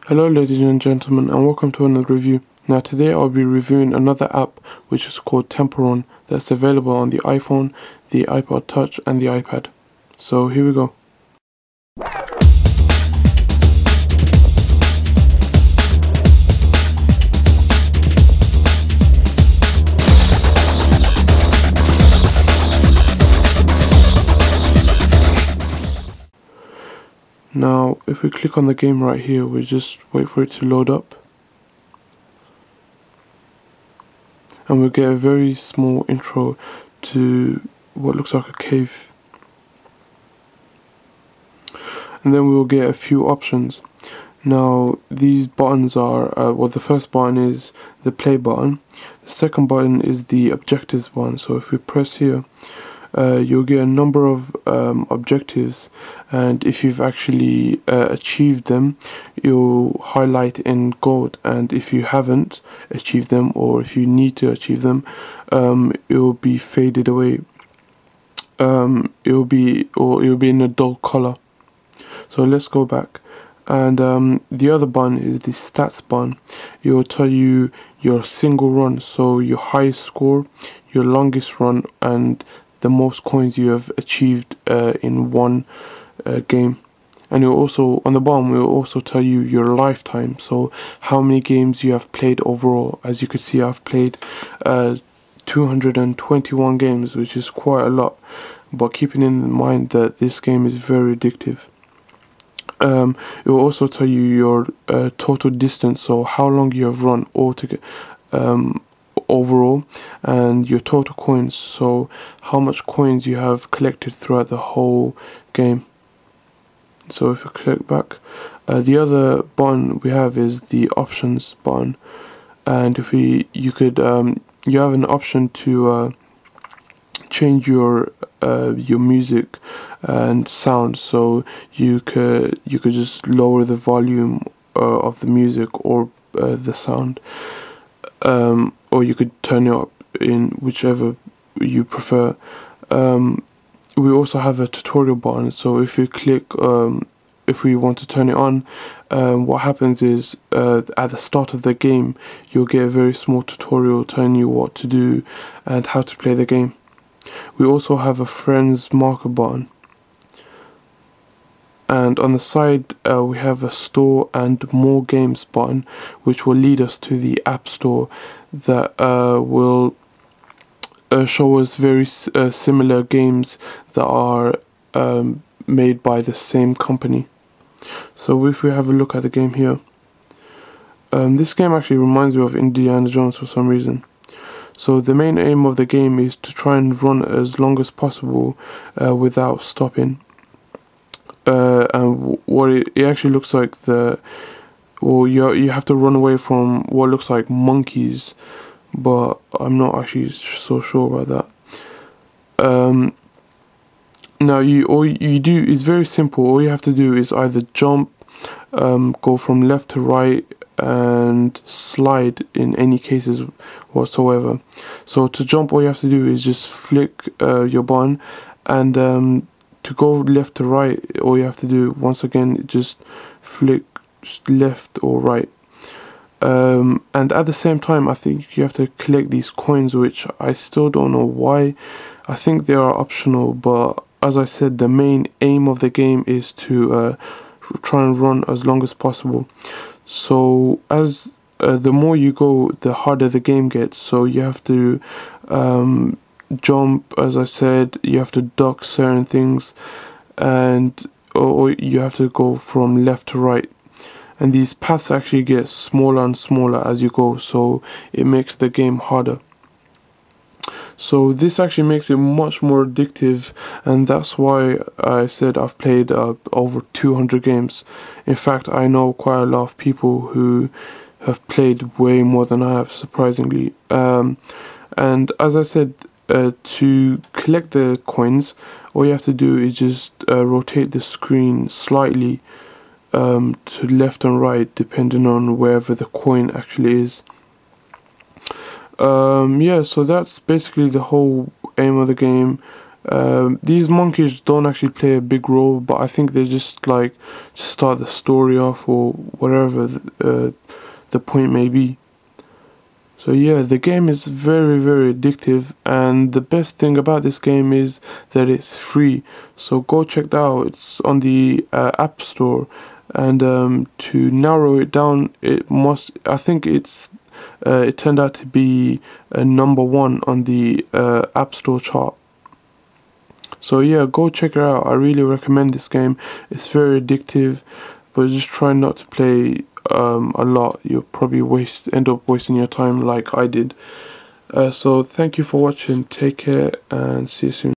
Hello ladies and gentlemen, and welcome to another review. Now today I'll be reviewing another app which is called Temple that's available on the iPhone, the iPod Touch and the iPad. So here we go. Now if we click on the game right here, we just wait for it to load up. And we'll get a very small intro to what looks like a cave. And then we'll get a few options. Now these buttons are, the first button is the play button. The second button is the objectives button. So if we press here, you'll get a number of objectives, and if you've actually achieved them, you'll highlight in gold, and if you haven't achieved them, or if you need to achieve them, it will be faded away. It will be in a dull color. So let's go back, and the other button is the stats button. It will tell you your single run, so your highest score, your longest run, and the most coins you have achieved in one game. And it will also, on the bottom, it will also tell you your lifetime, so how many games you have played overall. As you can see, I've played 221 games, which is quite a lot, but keeping in mind that this game is very addictive. It will also tell you your total distance, so how long you have run altogether, overall, and your total coins, so how much coins you have collected throughout the whole game. So if you click back, the other button we have is the options button, and if you have an option to change your music and sound, so you could just lower the volume of the music or the sound, or you could turn it up in whichever you prefer. We also have a tutorial button, so if you click, if we want to turn it on, what happens is at the start of the game you'll get a very small tutorial telling you what to do and how to play the game. We also have a friends marker button, and on the side we have a store and more games button, which will lead us to the app store that will show us very similar games that are made by the same company. So if we have a look at the game here, this game actually reminds me of Indiana Jones for some reason. So the main aim of the game is to try and run as long as possible without stopping. And what it actually looks like, you have to run away from what looks like monkeys, but I'm not actually so sure about that. Now all you do is very simple. All you have to do is either jump, go from left to right, and slide in any cases whatsoever. So to jump, all you have to do is just flick your button, and to go left to right, all you have to do, once again, just flick left or right. And at the same time, I think you have to collect these coins, which I still don't know why. I think they are optional, but as I said, the main aim of the game is to try and run as long as possible. So as the more you go, the harder the game gets. So you have to jump, as I said, you have to duck certain things, and or you have to go from left to right. And these paths actually get smaller and smaller as you go, so it makes the game harder. So this actually makes it much more addictive, and that's why I said I've played over 200 games. In fact, I know quite a lot of people who have played way more than I have, surprisingly. And as I said, to collect the coins, all you have to do is just rotate the screen slightly to left and right, depending on wherever the coin actually is. Yeah, so that's basically the whole aim of the game. These monkeys don't actually play a big role, but I think they just like to start the story off or whatever the point may be. So yeah, the game is very, very addictive, and the best thing about this game is that it's free. So go check that out. It's on the App Store, and to narrow it down, I think it turned out to be #1 on the App Store chart. So yeah, go check it out. I really recommend this game. It's very addictive, but just try not to play a lot. You'll probably end up wasting your time like I did. So thank you for watching. Take care and see you soon.